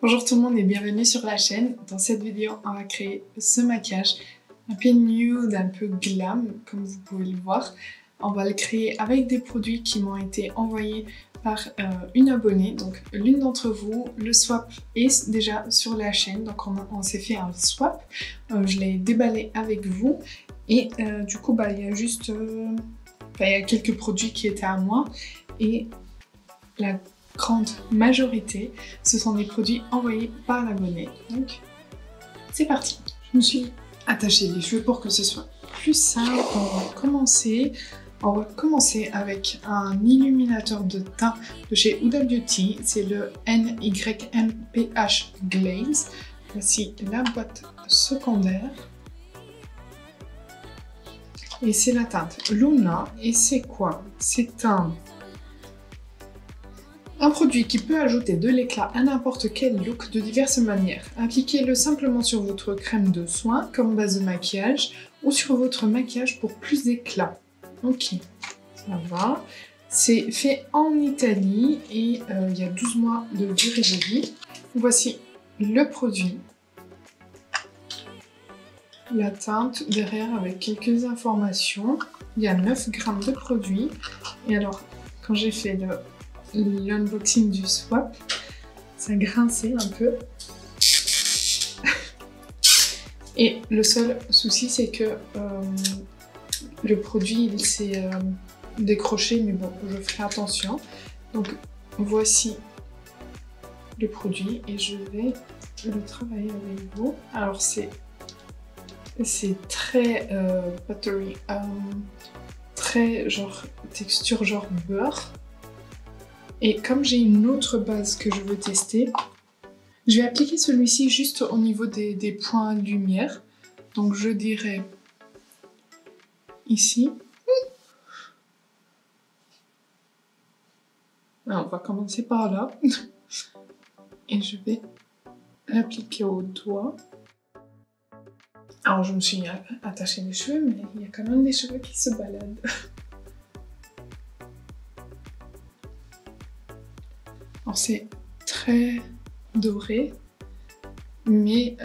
Bonjour tout le monde et bienvenue sur la chaîne. Dans cette vidéo, on va créer ce maquillage un peu nude, un peu glam, comme vous pouvez le voir. On va le créer avec des produits qui m'ont été envoyés par une abonnée. Donc l'une d'entre vous, le swap est déjà sur la chaîne. Donc on s'est fait un swap. Je l'ai déballé avec vous. Et du coup, il y a juste... il y a quelques produits qui étaient à moi. Et la grande majorité, ce sont des produits envoyés par l'abonné. Donc, c'est parti. Je me suis attaché les cheveux pour que ce soit plus simple. On va commencer avec un illuminateur de teint de chez Huda Beauty. C'est le NYMPH Glaze. Voici la boîte secondaire. Et c'est la teinte Luna. Et c'est quoi? C'est un produit qui peut ajouter de l'éclat à n'importe quel look de diverses manières. Appliquez-le simplement sur votre crème de soin comme base de maquillage ou sur votre maquillage pour plus d'éclat. Ok, ça va. C'est fait en Italie et il y a 12 mois de durée de vie. Voici le produit. La teinte derrière avec quelques informations. Il y a 9 grammes de produit. Et alors, quand j'ai fait l'unboxing du swap, ça grinçait un peu. Et le seul souci, c'est que le produit, il s'est décroché, mais bon, je ferai attention. Donc, voici le produit et je vais le travailler avec vous. Alors, c'est très buttery, très genre texture genre beurre. Et comme j'ai une autre base que je veux tester, je vais appliquer celui-ci juste au niveau des points lumière. Donc je dirais ici. Alors, on va commencer par là. Et je vais l'appliquer au doigt. Alors je me suis attaché les cheveux, mais il y a quand même des cheveux qui se baladent. Alors c'est très doré, mais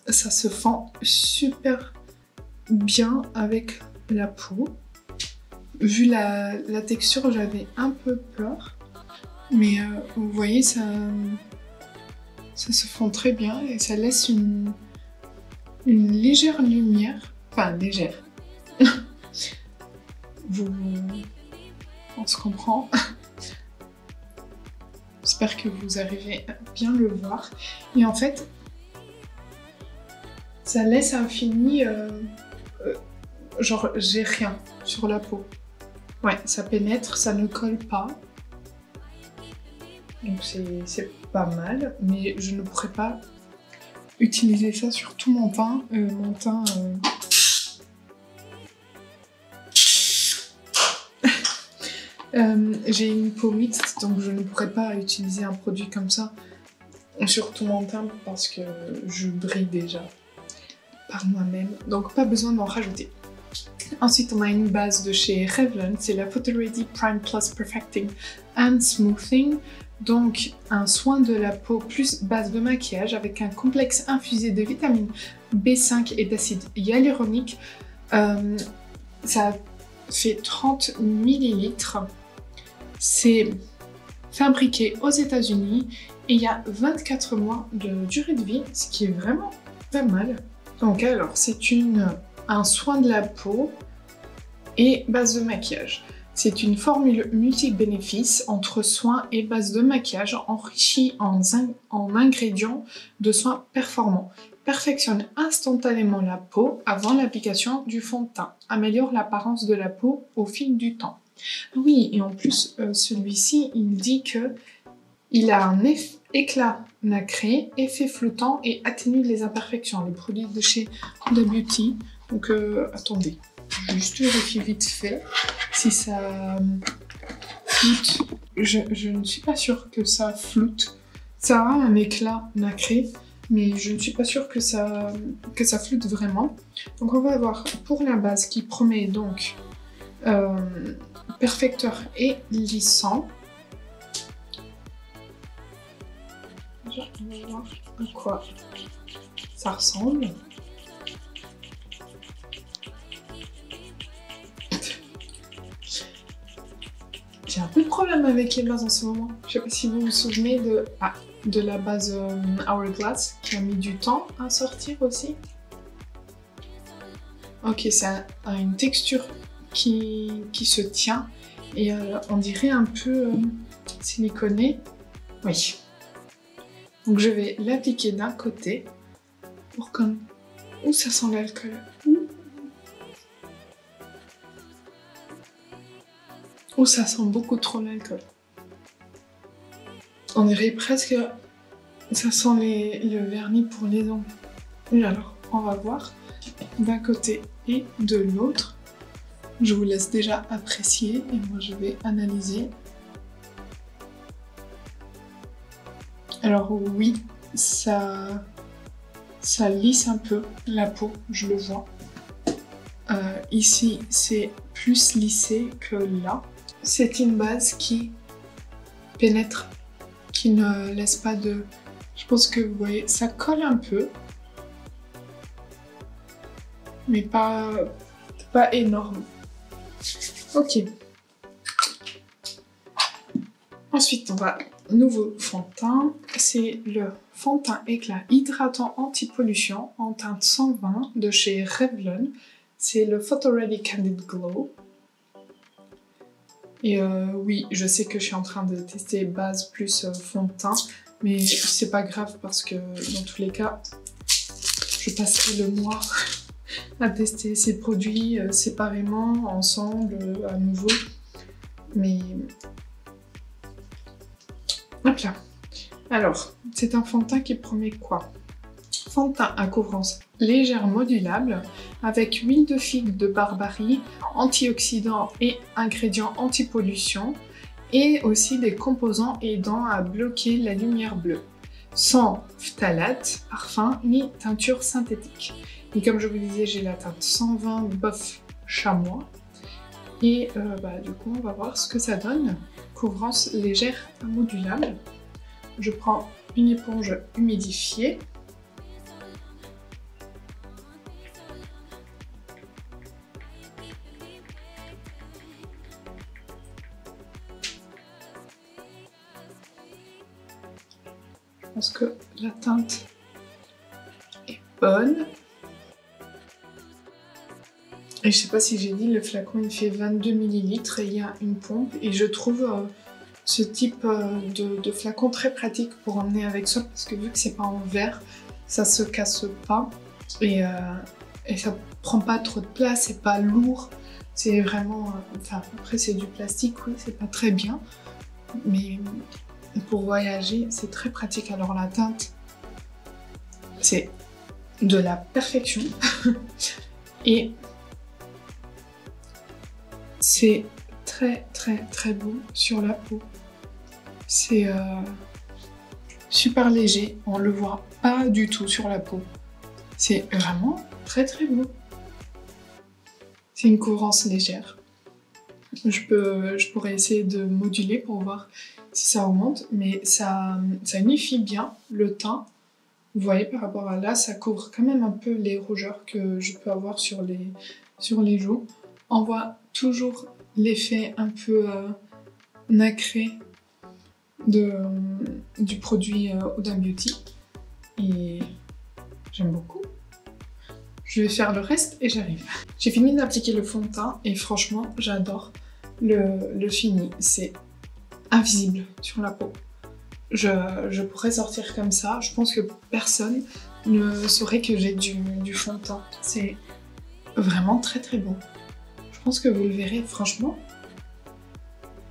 ça se fond super bien avec la peau. Vu la texture, j'avais un peu peur, mais vous voyez, ça se fond très bien et ça laisse une légère lumière, enfin légère. On se comprend. J'espère que vous arrivez à bien le voir. Et en fait, ça laisse un fini, genre j'ai rien sur la peau. Ouais, ça pénètre, ça ne colle pas. Donc c'est pas mal, mais je ne pourrais pas utiliser ça sur tout mon teint. J'ai une peau mixte, donc je ne pourrais pas utiliser un produit comme ça sur tout mon teint parce que je brille déjà par moi-même, donc pas besoin d'en rajouter. Ensuite, on a une base de chez Revlon, c'est la Photo Ready Prime Plus Perfecting and Smoothing. Donc un soin de la peau plus base de maquillage avec un complexe infusé de vitamine B5 et d'acide hyaluronique. Ça fait 30 ml. C'est fabriqué aux États-Unis et il y a 24 mois de durée de vie, ce qui est vraiment pas mal. Donc alors, c'est un soin de la peau et base de maquillage. C'est une formule multi-bénéfices entre soins et base de maquillage enrichie en ingrédients de soins performants. Perfectionne instantanément la peau avant l'application du fond de teint. Améliore l'apparence de la peau au fil du temps. Oui, et en plus, celui-ci, il dit que il a un éclat nacré, effet flottant et atténue les imperfections. Le produit de chez Huda Beauty. Donc, attendez, juste vérifier vite fait si ça floute. Je ne suis pas sûre que ça floute. Ça a un éclat nacré, mais je ne suis pas sûre que ça floute vraiment. Donc, on va avoir pour la base qui promet donc perfecteur et lissant. Déjà, on va voir à quoi ça ressemble. J'ai un peu de problème avec les bases en ce moment. Je sais pas si vous vous souvenez de la base Hourglass qui a mis du temps à sortir aussi. Ok, ça a une texture qui se tient et on dirait un peu siliconé. Oui. Donc je vais l'appliquer d'un côté pour comme... Ouh, ça sent l'alcool. Ouh, ça sent beaucoup trop l'alcool. On dirait presque... Ça sent le vernis pour les ongles. Et alors, on va voir d'un côté et de l'autre. Je vous laisse déjà apprécier et moi je vais analyser. Alors oui, ça lisse un peu la peau, je le vois. Ici, c'est plus lissé que là. C'est une base qui pénètre, qui ne laisse pas de... Je pense que vous voyez, ça colle un peu. Mais pas énorme. Ok. Ensuite, on va... Nouveau fond de teint. C'est le fond de teint éclat hydratant anti-pollution en teinte 120 de chez Revlon. C'est le Photo Ready Candid Glow. Et oui, je sais que je suis en train de tester base plus fond de teint. Mais c'est pas grave parce que dans tous les cas, je passerai le mois à tester ces produits séparément, ensemble, à nouveau. Mais... Hop là. Alors, c'est un fond de teint qui promet quoi? Fond de teint à couvrance légère modulable avec huile de figue de Barbarie, antioxydants et ingrédients anti-pollution et aussi des composants aidant à bloquer la lumière bleue, sans phtalate, parfum ni teinture synthétique. Et comme je vous disais, j'ai la teinte 120 Bof Chamois. Et du coup, on va voir ce que ça donne. Couvrance légère modulable. Je prends une éponge humidifiée. Je pense que la teinte est bonne. Et je sais pas si j'ai dit, le flacon il fait 22 ml et il y a une pompe. Et je trouve ce type de flacon très pratique pour emmener avec soi parce que vu que c'est pas en verre, ça se casse pas et ça prend pas trop de place, c'est pas lourd. C'est vraiment... Enfin, après c'est du plastique, oui, c'est pas très bien. Mais pour voyager, c'est très pratique. Alors la teinte, c'est de la perfection. Et c'est très très très beau sur la peau. C'est super léger, on le voit pas du tout sur la peau. C'est vraiment très très beau. C'est une couvrance légère. Je pourrais essayer de moduler pour voir si ça augmente, mais ça unifie bien le teint. Vous voyez, par rapport à là, ça couvre quand même un peu les rougeurs que je peux avoir sur les joues. On voit toujours l'effet un peu nacré du produit Huda Beauty. Et j'aime beaucoup. Je vais faire le reste et j'arrive. J'ai fini d'appliquer le fond de teint et franchement, j'adore le fini. C'est invisible sur la peau. Je pourrais sortir comme ça. Je pense que personne ne saurait que j'ai du fond de teint. C'est vraiment très très beau. Je pense que vous le verrez, franchement.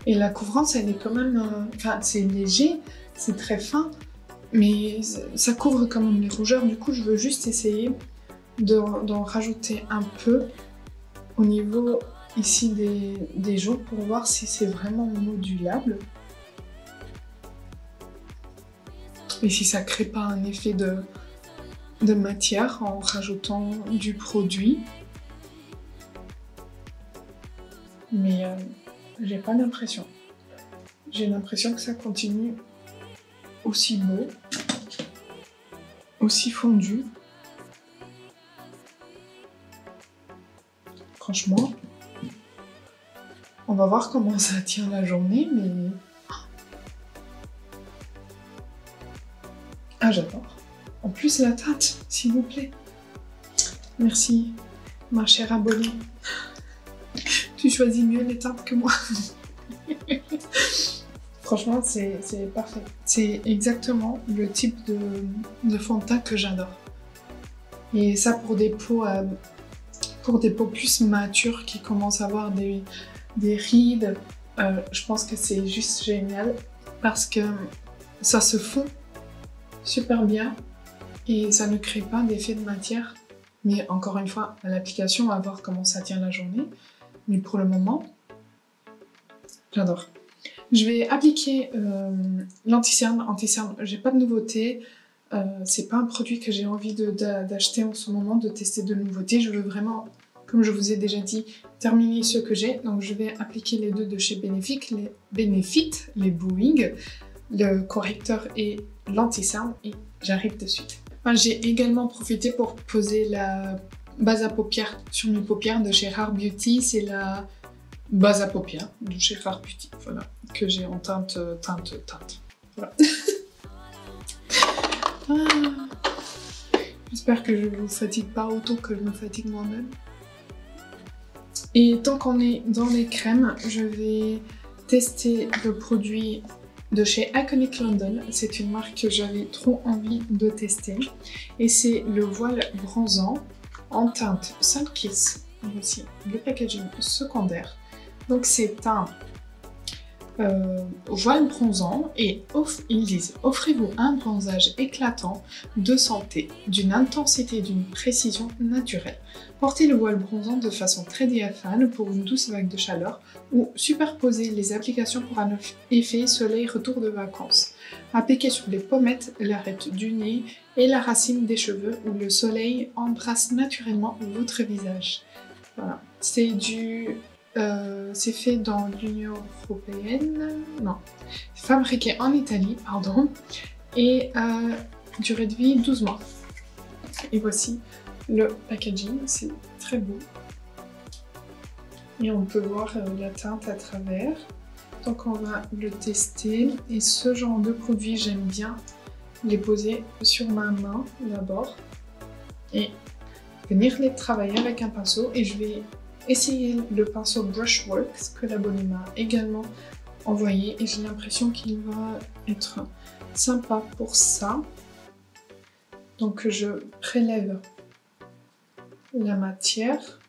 Et la couvrance, elle est quand même... Enfin, c'est léger, c'est très fin, mais ça couvre quand même les rougeurs. Du coup, je veux juste essayer d'en rajouter un peu au niveau ici des joues pour voir si c'est vraiment modulable. Et si ça crée pas un effet de matière en rajoutant du produit. Mais j'ai pas l'impression. J'ai l'impression que ça continue aussi beau. aussi fondu. Franchement, on va voir comment ça tient la journée, mais... Ah, j'adore. En plus, la teinte, s'il vous plaît. Merci, ma chère abonnée. Tu choisis mieux les teintes que moi. Franchement, c'est parfait. C'est exactement le type de fond de teint que j'adore. Et ça pour des peaux plus matures qui commencent à avoir des rides, je pense que c'est juste génial parce que ça se fond super bien et ça ne crée pas d'effet de matière. Mais encore une fois, à l'application, on va voir comment ça tient la journée. Mais pour le moment, j'adore. Je vais appliquer l'anti-cerne. Anti-cerne, j'ai pas de nouveauté. C'est pas un produit que j'ai envie d'acheter en ce moment, de tester de nouveautés. Je veux vraiment, comme je vous ai déjà dit, terminer ceux que j'ai. Donc je vais appliquer les deux de chez Benefit, les Boeing, le correcteur et l'anti-cerne, et j'arrive de suite. Enfin, j'ai également profité pour poser la base à paupières sur mes paupières de chez Rare Beauty. C'est la base à paupières de chez Rare Beauty, voilà, que j'ai en teinte. Voilà. J'espère que je ne vous fatigue pas autant que je me fatigue moi-même. Et tant qu'on est dans les crèmes, je vais tester le produit de chez Iconic London. C'est une marque que j'avais trop envie de tester. Et c'est le voile bronzant en teinte Sun Kiss. Voici le packaging secondaire. Donc c'est un voile bronzant et ils disent offrez-vous un bronzage éclatant, de santé, d'une intensité et d'une précision naturelle. Portez le voile bronzant de façon très diaphane pour une douce vague de chaleur ou superposez les applications pour un effet soleil retour de vacances. Appliquez sur les pommettes, l'arête du nez et la racine des cheveux où le soleil embrasse naturellement votre visage. Voilà, c'est fait dans l'Union Européenne, non, fabriqué en Italie, pardon, et durée de vie 12 mois. Et voici le packaging, c'est très beau. Et on peut voir la teinte à travers. Donc on va le tester. Et ce genre de produit, j'aime bien les poser sur ma main d'abord et venir les travailler avec un pinceau. Et je vais essayer le pinceau Brushworks que l'abonné m'a également envoyé et j'ai l'impression qu'il va être sympa pour ça. Donc je prélève la matière.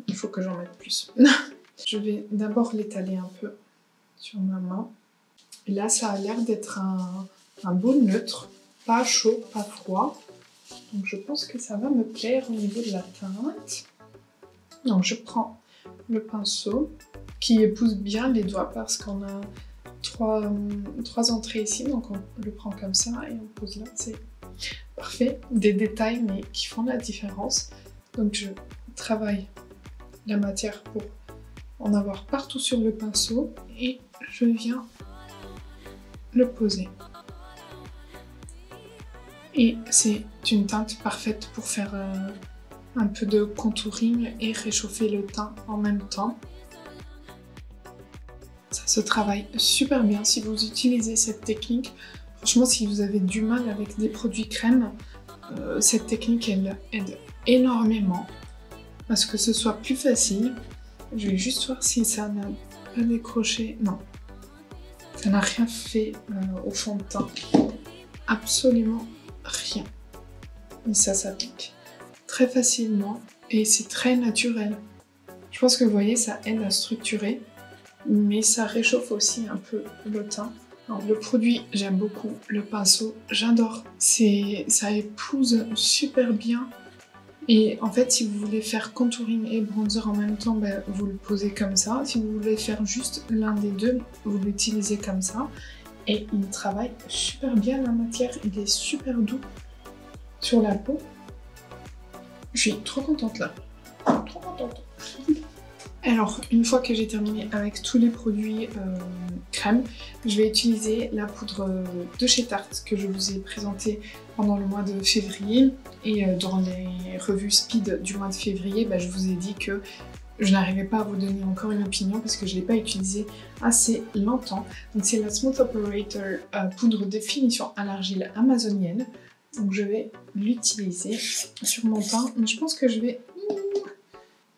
Il faut que j'en mette plus. Je vais d'abord l'étaler un peu sur ma main. Et là, ça a l'air d'être un beau neutre, pas chaud, pas froid. Donc je pense que ça va me plaire au niveau de la teinte. Donc je prends le pinceau qui épouse bien les doigts parce qu'on a trois entrées ici, donc on le prend comme ça et on pose là, c'est parfait. Des détails mais qui font la différence. Donc je travaille la matière pour en avoir partout sur le pinceau et je viens le poser. Et c'est une teinte parfaite pour faire un peu de contouring et réchauffer le teint en même temps. Ça se travaille super bien si vous utilisez cette technique. Franchement, si vous avez du mal avec des produits crème, cette technique elle aide énormément à ce que ce soit plus facile. Je vais juste voir si ça n'a pas décroché. Non, ça n'a rien fait au fond de teint. Absolument rien. Et ça s'applique très facilement et c'est très naturel. Je pense que vous voyez, ça aide à structurer, mais ça réchauffe aussi un peu le teint. Alors, le produit, j'aime beaucoup. Le pinceau, j'adore. Ça épouse super bien. Et en fait, si vous voulez faire contouring et bronzer en même temps, ben, vous le posez comme ça. Si vous voulez faire juste l'un des deux, vous l'utilisez comme ça. Et il travaille super bien la matière. Il est super doux sur la peau. Je suis trop contente là. Trop contente. Alors, une fois que j'ai terminé avec tous les produits crème, je vais utiliser la poudre de chez Tarte que je vous ai présentée pendant le mois de février. Et dans les revues Speed du mois de février, je vous ai dit que je n'arrivais pas à vous donner encore une opinion parce que je ne l'ai pas utilisée assez longtemps. Donc c'est la Smooth Operator poudre de finition à l'argile amazonienne. Donc je vais l'utiliser sur mon teint, mais je pense que je vais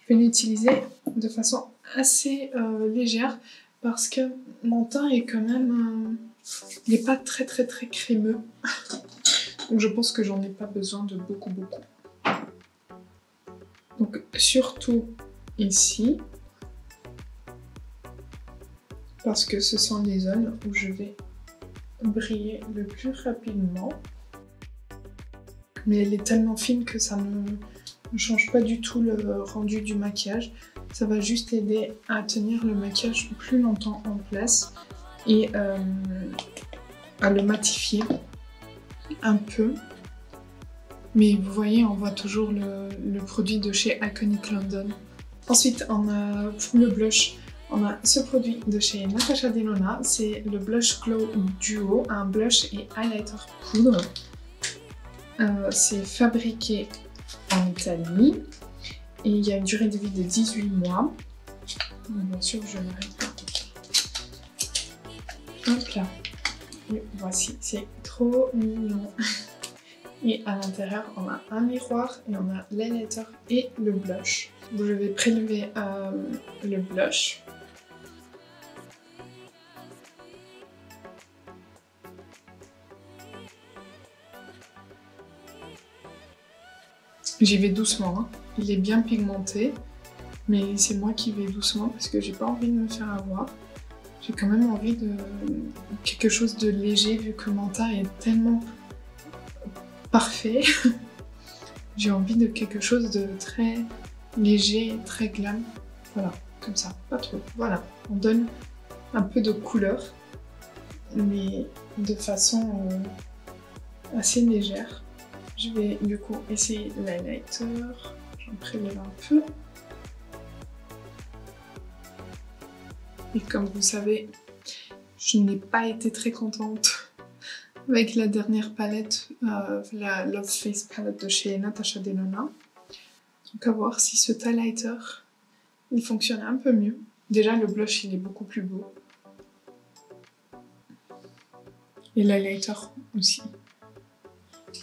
l'utiliser de façon assez légère parce que mon teint est quand même... il n'est pas très crémeux. Donc je pense que j'en ai pas besoin de beaucoup. Donc surtout ici, parce que ce sont les zones où je vais briller le plus rapidement. Mais elle est tellement fine que ça ne change pas du tout le rendu du maquillage. Ça va juste aider à tenir le maquillage plus longtemps en place et à le matifier un peu. Mais vous voyez, on voit toujours le produit de chez Iconic London. Ensuite, on a pour le blush, on a ce produit de chez Natasha Denona. C'est le Blush Glow Duo, un blush et highlighter poudre. C'est fabriqué en Italie et il y a une durée de vie de 18 mois. Donc, bien sûr, je n'arrête pas. Hop là. Et voici, c'est trop mignon. Et à l'intérieur, on a un miroir et on a l'highlighter et le blush. Donc, je vais prélever le blush. J'y vais doucement, hein. Il est bien pigmenté, mais c'est moi qui vais doucement parce que j'ai pas envie de me faire avoir. J'ai quand même envie de quelque chose de léger vu que mon teint est tellement parfait. J'ai envie de quelque chose de très léger, très glam. Voilà, comme ça, pas trop. Voilà, on donne un peu de couleur, mais de façon assez légère. Je vais du coup essayer l'highlighter. J'en prélève un peu. Et comme vous savez, je n'ai pas été très contente avec la dernière palette, la Love Face palette de chez Natasha Denona. Donc à voir si ce highlighter, il fonctionne un peu mieux. Déjà le blush il est beaucoup plus beau. Et l'highlighter aussi.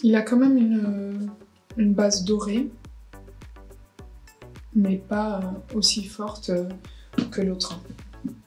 Il a quand même une base dorée, mais pas aussi forte que l'autre.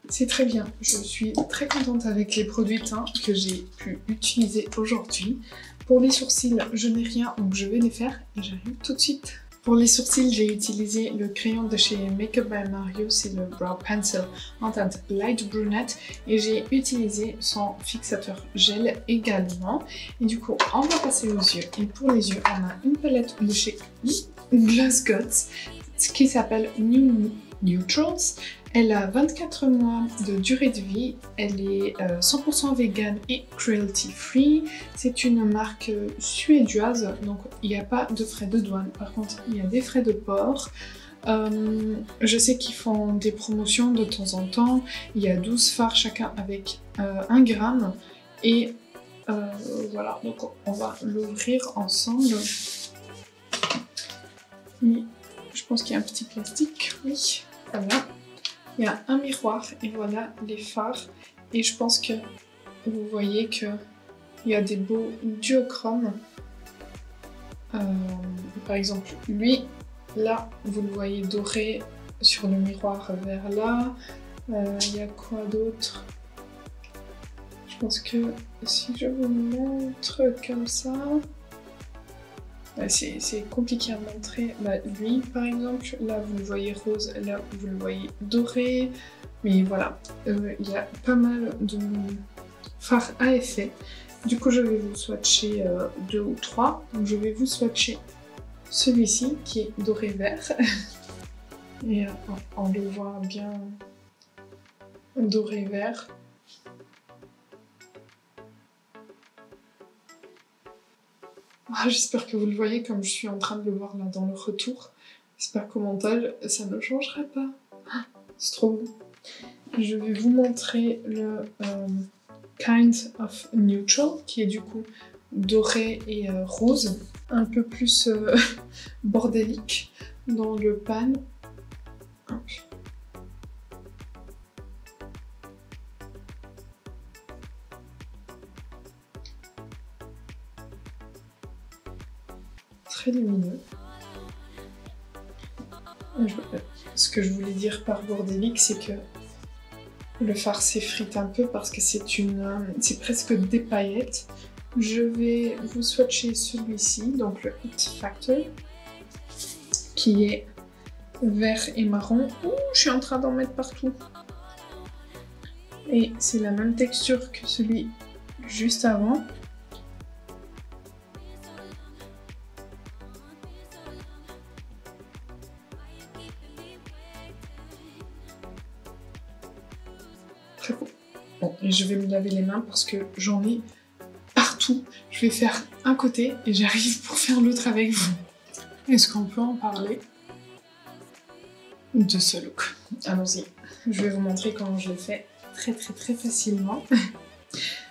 C'est très bien, je suis très contente avec les produits teints que j'ai pu utiliser aujourd'hui. Pour les sourcils, je n'ai rien, donc je vais les faire et j'arrive tout de suite. Pour les sourcils, j'ai utilisé le crayon de chez Makeup by Mario, c'est le Brow Pencil en teinte Light Brunette et j'ai utilisé son fixateur gel également. Et du coup, on va passer aux yeux. Et pour les yeux, on a une palette de chez Gloss Gods qui s'appelle New Neutrals. Elle a 24 mois de durée de vie, elle est 100% vegan et cruelty free. C'est une marque suédoise, donc il n'y a pas de frais de douane. Par contre, il y a des frais de port. Je sais qu'ils font des promotions de temps en temps. Il y a 12 fards chacun avec 1 gramme. Et voilà, donc on va l'ouvrir ensemble. Et je pense qu'il y a un petit plastique, oui, voilà. Il y a un miroir et voilà les fards. Et je pense que vous voyez qu'il y a des beaux duochromes. Par exemple, lui, là, vous le voyez doré sur le miroir vers là. Il y a quoi d'autre? Je pense que si je vous montre comme ça... c'est compliqué à montrer. Lui, par exemple, là vous le voyez rose, là vous le voyez doré. Mais voilà, il y a pas mal de fards à effet. Du coup, je vais vous swatcher 2 ou 3. Donc, je vais vous swatcher celui-ci qui est doré vert. Et on le voit bien doré vert. Ah, j'espère que vous le voyez comme je suis en train de le voir là dans le retour. J'espère qu'au montage, ça ne changera pas. Ah, C'est trop beau. Je vais vous montrer le Kind of Neutral, qui est du coup doré et rose, un peu plus bordélique dans le pan. Hop. Très lumineux. Ce que je voulais dire par bordélique, c'est que le fard s'effrite un peu parce que c'est presque des paillettes. Je vais vous swatcher celui-ci, donc le It Factor, qui est vert et marron. Ouh, je suis en train d'en mettre partout. Et c'est la même texture que celui juste avant. Très beau. Bon, et je vais me laver les mains parce que j'en ai partout. Je vais faire un côté et j'arrive pour faire l'autre avec vous. Est-ce qu'on peut en parler de ce look? Allons-y. Je vais vous montrer comment je l'ai fait très facilement.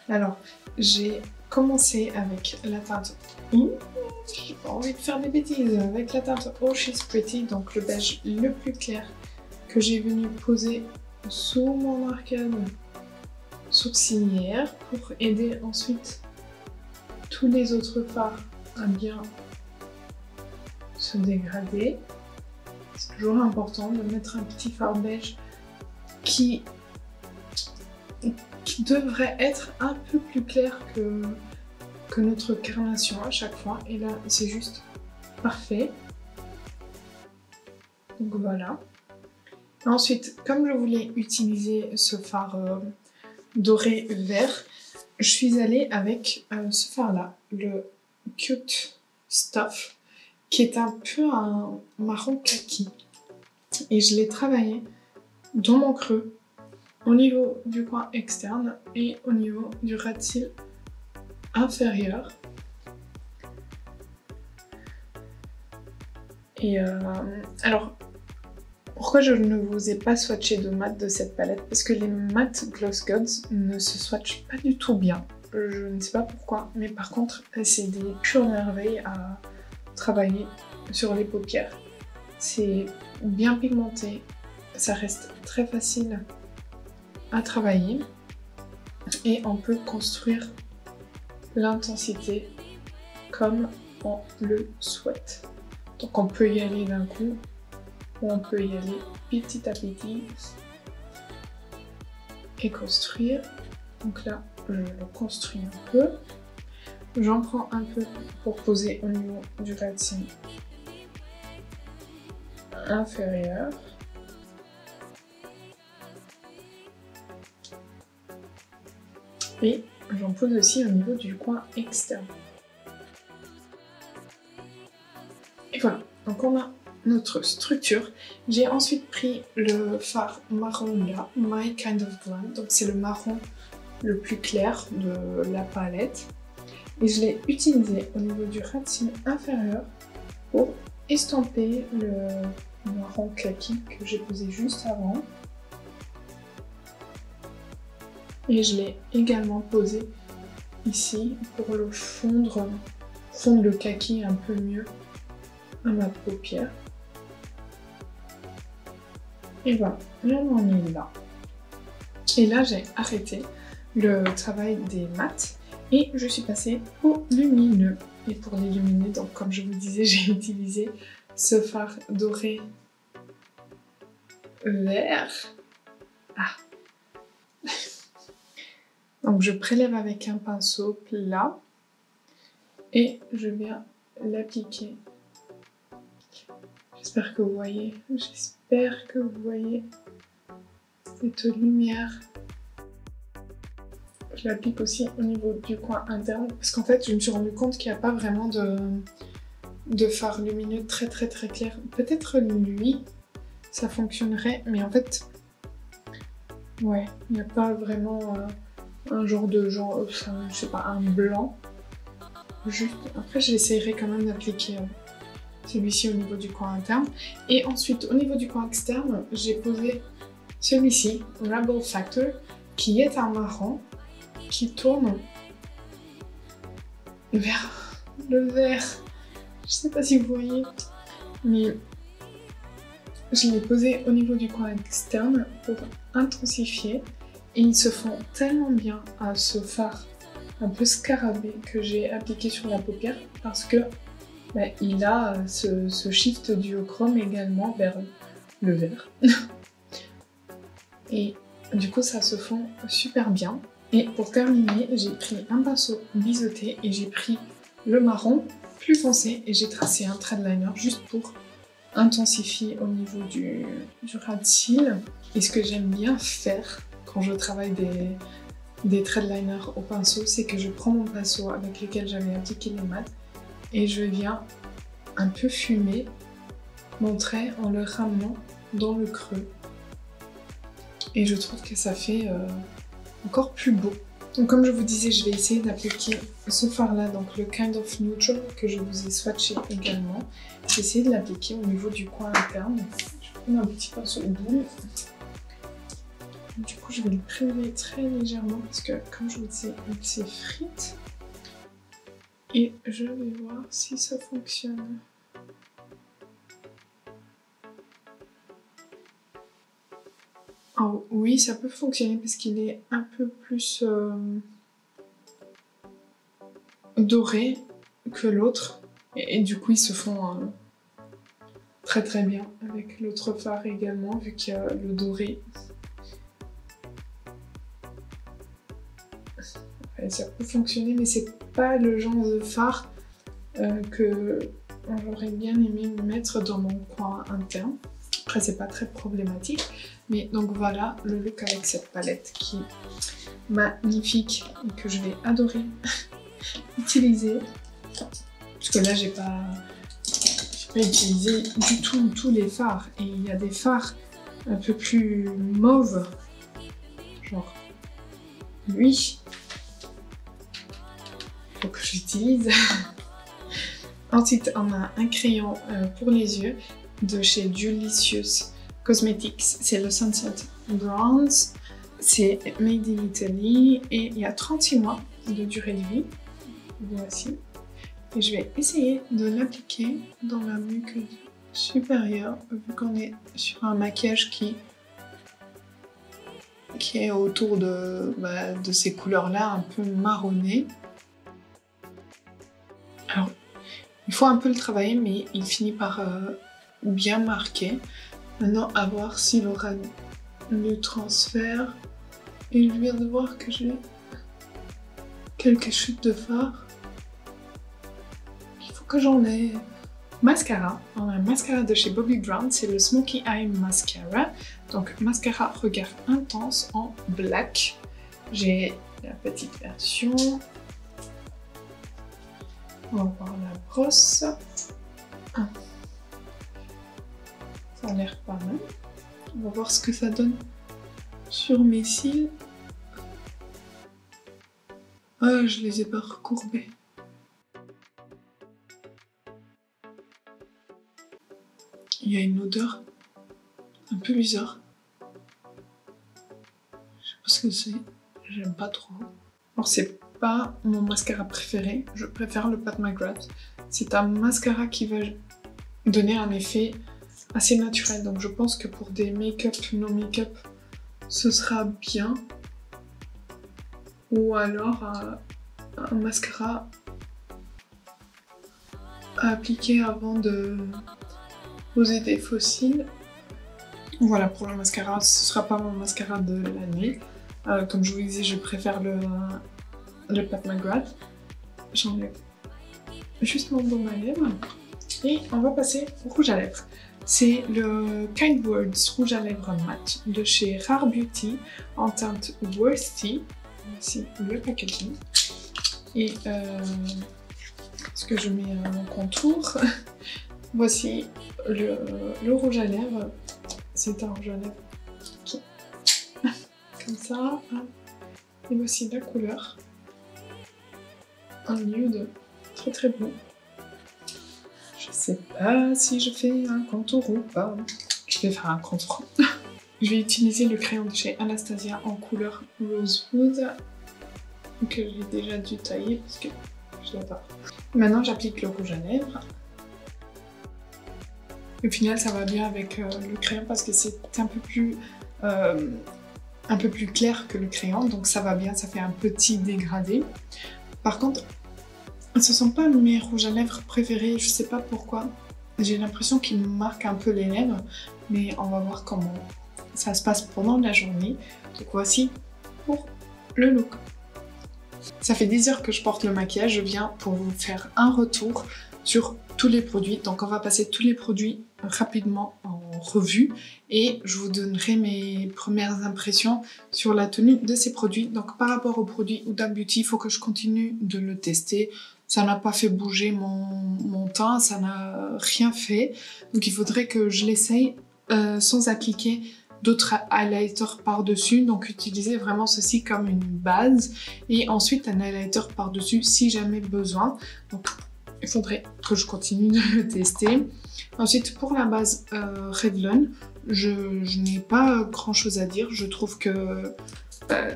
Alors, j'ai commencé avec la teinte... j'ai pas envie de faire des bêtises. Avec la teinte Oh She's Pretty, donc le beige le plus clair que j'ai venu poser sous mon arcade sourcilière pour aider ensuite tous les autres fards à bien se dégrader. C'est toujours important de mettre un petit fard beige qui devrait être un peu plus clair que notre carnation à chaque fois. Et là, c'est juste parfait. Donc voilà. Ensuite, comme je voulais utiliser ce fard doré vert, je suis allée avec ce fard-là, le Cute Stuff, qui est un peu un marron kaki. Et je l'ai travaillé dans mon creux, au niveau du coin externe et au niveau du ras de cils inférieur. Et alors, pourquoi je ne vous ai pas swatché de mat de cette palette? Parce que les mat Gloss Gods ne se swatchent pas du tout bien. Je ne sais pas pourquoi, mais par contre, c'est des pures merveilles à travailler sur les paupières. C'est bien pigmenté, ça reste très facile à travailler et on peut construire l'intensité comme on le souhaite. Donc on peut y aller d'un coup, ou on peut y aller petit à petit et construire. Donc là, je le construis un peu. J'en prends un peu pour poser au niveau du ras de cils inférieur. Et j'en pose aussi au niveau du coin externe. Et voilà, donc on a notre structure. J'ai ensuite pris le fard marron là, My Kind of Blonde, donc c'est le marron le plus clair de la palette. Et je l'ai utilisé au niveau du ras de cils inférieur pour estomper le marron kaki que j'ai posé juste avant. Et je l'ai également posé ici pour le fondre le kaki un peu mieux à ma paupière. Et voilà, là on en est là. Et là j'ai arrêté le travail des mats et je suis passée au lumineux. Et pour les lumineux, donc comme je vous disais, j'ai utilisé ce fard doré vert. Ah. Donc je prélève avec un pinceau plat et je viens l'appliquer. J'espère que vous voyez, cette lumière. Je l'applique aussi au niveau du coin interne parce qu'en fait je me suis rendu compte qu'il n'y a pas vraiment de fard lumineux très clair. Peut-être lui, ça fonctionnerait, mais en fait, ouais, il n'y a pas vraiment un genre de je sais pas, un blanc. Juste, après j'essaierai quand même d'appliquer celui-ci au niveau du coin interne. Et ensuite, au niveau du coin externe, j'ai posé celui-ci, Rebel Factor, qui est un marron qui tourne vers le vert. Je sais pas si vous voyez, mais je l'ai posé au niveau du coin externe pour intensifier et ils se font tellement bien à ce fard un peu scarabée que j'ai appliqué sur la paupière parce que il a ce shift duochrome également vers le vert. Et du coup ça se fond super bien. Et pour terminer, j'ai pris un pinceau biseauté et j'ai pris le marron plus foncé et j'ai tracé un threadliner juste pour intensifier au niveau du ras de cils. Et ce que j'aime bien faire quand je travaille des threadliners au pinceau, c'est que je prends mon pinceau avec lequel j'avais appliqué les mat et je viens un peu fumer mon trait en le ramenant dans le creux. Et je trouve que ça fait encore plus beau. Donc comme je vous disais, je vais essayer d'appliquer ce fard là, donc le Kind of Neutral que je vous ai swatché également. J'ai essayé de l'appliquer au niveau du coin interne. Je vais prendre un petit pinceau de boule. Du coup je vais le prélever très légèrement parce que comme je vous disais, il s'effrite. Et je vais voir si ça fonctionne. Oh, oui, ça peut fonctionner parce qu'il est un peu plus doré que l'autre. Et du coup, ils se font très très bien avec l'autre fard également, vu qu'il y a le doré. Ouais, ça peut fonctionner, mais c'est pas le genre de fard que j'aurais bien aimé me mettre dans mon coin interne. Après, c'est pas très problématique. Mais donc voilà le look avec cette palette qui est magnifique et que je vais adorer utiliser. Parce que là, j'ai pas utilisé du tout tous les fards. Et il y a des fards un peu plus mauves. Genre lui. Faut que j'utilise. Ensuite, on a un crayon pour les yeux de chez Delicious Cosmetics, c'est le Sunset Bronze, c'est made in Italy et il y a 36 mois de durée de vie. Voici. Et je vais essayer de l'appliquer dans la muqueuse supérieure, vu qu'on est sur un maquillage qui est autour de ces couleurs-là, un peu marronnées. Alors, il faut un peu le travailler, mais il finit par bien marquer. Maintenant, à voir s'il aura le transfert. Et je viens de voir que j'ai quelques chutes de fard. Il faut que j'enlève. Mascara. On a un mascara de chez Bobbi Brown. C'est le Smokey Eye Mascara. Donc, mascara regard intense en black. J'ai la petite version. On va voir la brosse. Ah. Ça a l'air pas mal. On va voir ce que ça donne sur mes cils. Ah, je les ai pas recourbés. Il y a une odeur un peu bizarre. Je sais pas ce que c'est. J'aime pas trop. Alors c'est pas mon mascara préféré. Je préfère le Pat McGrath. C'est un mascara qui va donner un effet assez naturel, donc je pense que pour des make-up, no make-up, ce sera bien. Ou alors un mascara à appliquer avant de poser des faux cils. Voilà pour le mascara, ce sera pas mon mascara de l'année. Comme je vous disais, je préfère le Pat McGrath. J'enlève juste mon baume à lèvres et on va passer au rouge à lèvres. C'est le Kind Words rouge à lèvres mat de chez Rare Beauty en teinte Worthy. Voici le packaging. Et ce que je mets en contour. Voici le rouge à lèvres. C'est un rouge à lèvres qui comme ça. Et voici la couleur. Un nude très très beau. Je sais pas si je fais un contour ou pas. Je vais faire un contour. Je vais utiliser le crayon de chez Anastasia en couleur Rosewood, que j'ai déjà dû tailler parce que je l'ai pas. Maintenant j'applique le rouge à lèvres. Au final ça va bien avec le crayon parce que c'est un peu plus clair que le crayon, donc ça va bien, ça fait un petit dégradé. Par contre, ce sont pas mes rouges à lèvres préférés, je sais pas pourquoi. J'ai l'impression qu'ils me marquent un peu les lèvres, mais on va voir comment ça se passe pendant la journée. Donc voici pour le look. Ça fait 10 heures que je porte le maquillage, je viens pour vous faire un retour sur tous les produits. Donc on va passer tous les produits rapidement en revue et je vous donnerai mes premières impressions sur la tenue de ces produits. Donc par rapport aux produits Huda Beauty, il faut que je continue de le tester. Ça n'a pas fait bouger mon teint, ça n'a rien fait. Donc il faudrait que je l'essaye sans appliquer d'autres highlighters par-dessus. Donc utilisez vraiment ceci comme une base et ensuite un highlighter par-dessus si jamais besoin. Donc il faudrait que je continue de le tester. Ensuite pour la base Revlon, je n'ai pas grand chose à dire. Je trouve que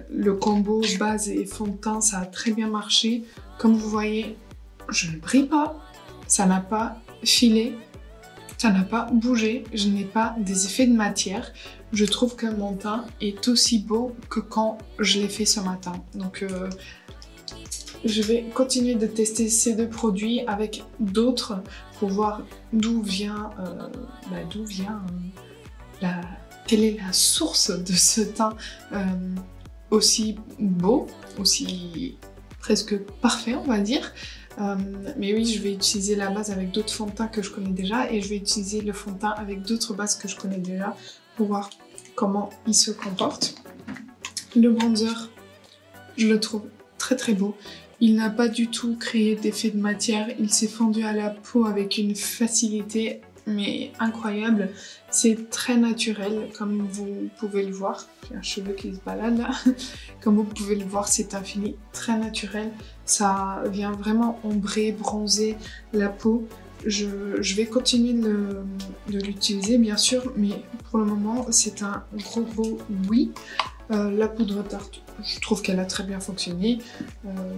le combo base et fond de teint ça a très bien marché. Comme vous voyez, je ne brille pas, ça n'a pas filé, ça n'a pas bougé, je n'ai pas des effets de matière. Je trouve que mon teint est aussi beau que quand je l'ai fait ce matin. Donc je vais continuer de tester ces deux produits avec d'autres pour voir d'où vient, quelle est la source de ce teint aussi beau, aussi presque parfait on va dire. Mais oui, je vais utiliser la base avec d'autres fonds de teint que je connais déjà et je vais utiliser le fond de teint avec d'autres bases que je connais déjà pour voir comment il se comporte. Le bronzer, je le trouve très très beau. Il n'a pas du tout créé d'effet de matière, il s'est fondu à la peau avec une facilité mais incroyable. C'est très naturel comme vous pouvez le voir. J'ai un cheveu qui se balade là. Comme vous pouvez le voir, c'est un fini très naturel. Ça vient vraiment ombrer, bronzer la peau. Je vais continuer de l'utiliser bien sûr, mais pour le moment c'est un gros oui. La poudre tarte, je trouve qu'elle a très bien fonctionné.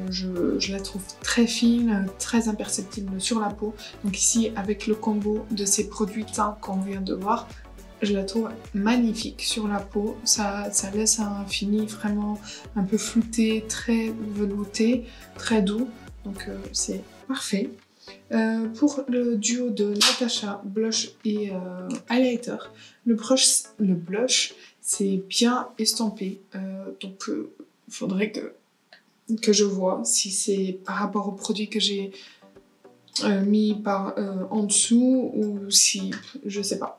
Je la trouve très fine, très imperceptible sur la peau. Donc ici, avec le combo de ces produits teints qu'on vient de voir, je la trouve magnifique sur la peau. Ça laisse un fini vraiment un peu flouté, très velouté, très doux. Donc c'est parfait. Pour le duo de Natasha Blush et Highlighter, le blush c'est bien estampé, donc il faudrait que je vois si c'est par rapport au produit que j'ai mis en dessous ou si, je sais pas,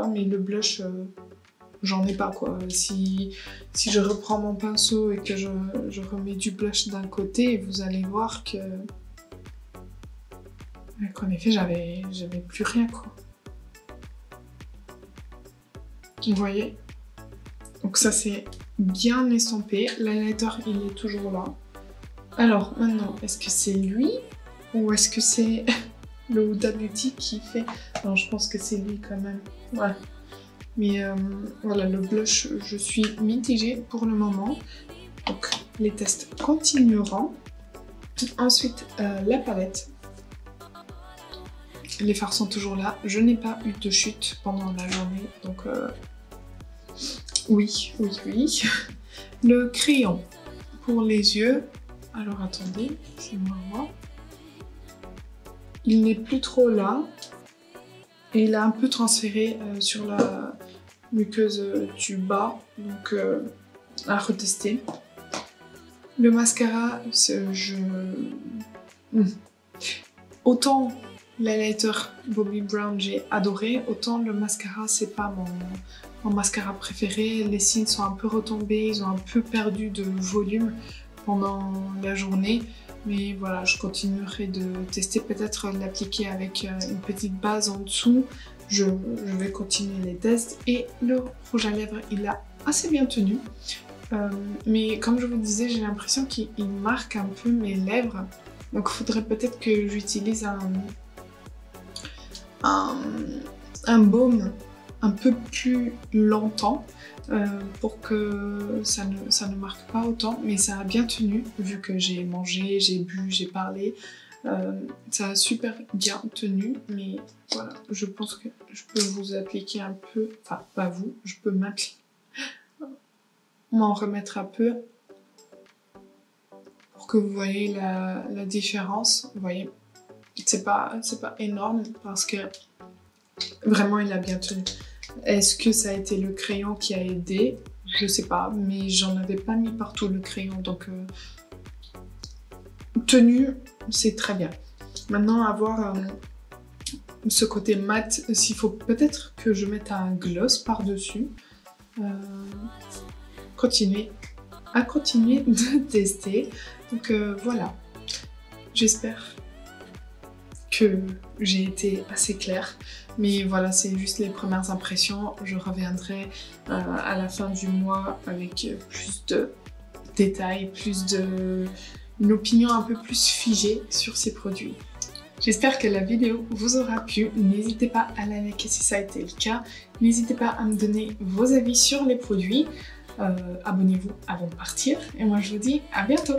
mais le blush, j'en ai pas quoi. Si je reprends mon pinceau et que je remets du blush d'un côté, vous allez voir qu'en effet j'avais plus rien quoi. Vous voyez? Donc ça c'est bien estampé, l'highlighter il est toujours là. Alors maintenant, est-ce que c'est lui ou est-ce que c'est le Huda Beauty qui fait... Non, je pense que c'est lui quand même, ouais. Mais voilà, le blush, je suis mitigée pour le moment. Donc les tests continueront. Ensuite, la palette. Les fards sont toujours là. Je n'ai pas eu de chute pendant la journée, donc... Oui. Le crayon pour les yeux. Alors attendez, laissez-moi voir. Il n'est plus trop là. Et il a un peu transféré sur la muqueuse du bas. Donc à retester. Le mascara, autant l'highlighter Bobbi Brown j'ai adoré, autant le mascara c'est pas mon mascara préféré. Les cils sont un peu retombés, ils ont un peu perdu de volume pendant la journée. Mais voilà, je continuerai de tester, peut-être l'appliquer avec une petite base en dessous. Je vais continuer les tests. Et le rouge à lèvres, il a assez bien tenu. Mais comme je vous disais, j'ai l'impression qu'il marque un peu mes lèvres. Donc il faudrait peut-être que j'utilise un baume un peu plus longtemps pour que ça ne marque pas autant, mais ça a bien tenu vu que j'ai mangé, j'ai bu, j'ai parlé. Ça a super bien tenu, mais voilà, je pense que je peux vous appliquer un peu, enfin pas vous, je peux m'en remettre un peu pour que vous voyez la différence. Vous voyez, c'est pas énorme parce que vraiment il a bien tenu. Est-ce que ça a été le crayon qui a aidé? Je sais pas, mais j'en avais pas mis partout le crayon, donc tenu, c'est très bien. Maintenant, avoir ce côté mat, s'il faut peut-être que je mette un gloss par-dessus. Continuer de tester. Donc voilà, j'espère que j'ai été assez claire. Mais voilà, c'est juste les premières impressions. Je reviendrai à la fin du mois avec plus de détails, une opinion un peu plus figée sur ces produits. J'espère que la vidéo vous aura plu. N'hésitez pas à la liker si ça a été le cas. N'hésitez pas à me donner vos avis sur les produits. Abonnez-vous avant de partir. Et moi, je vous dis à bientôt!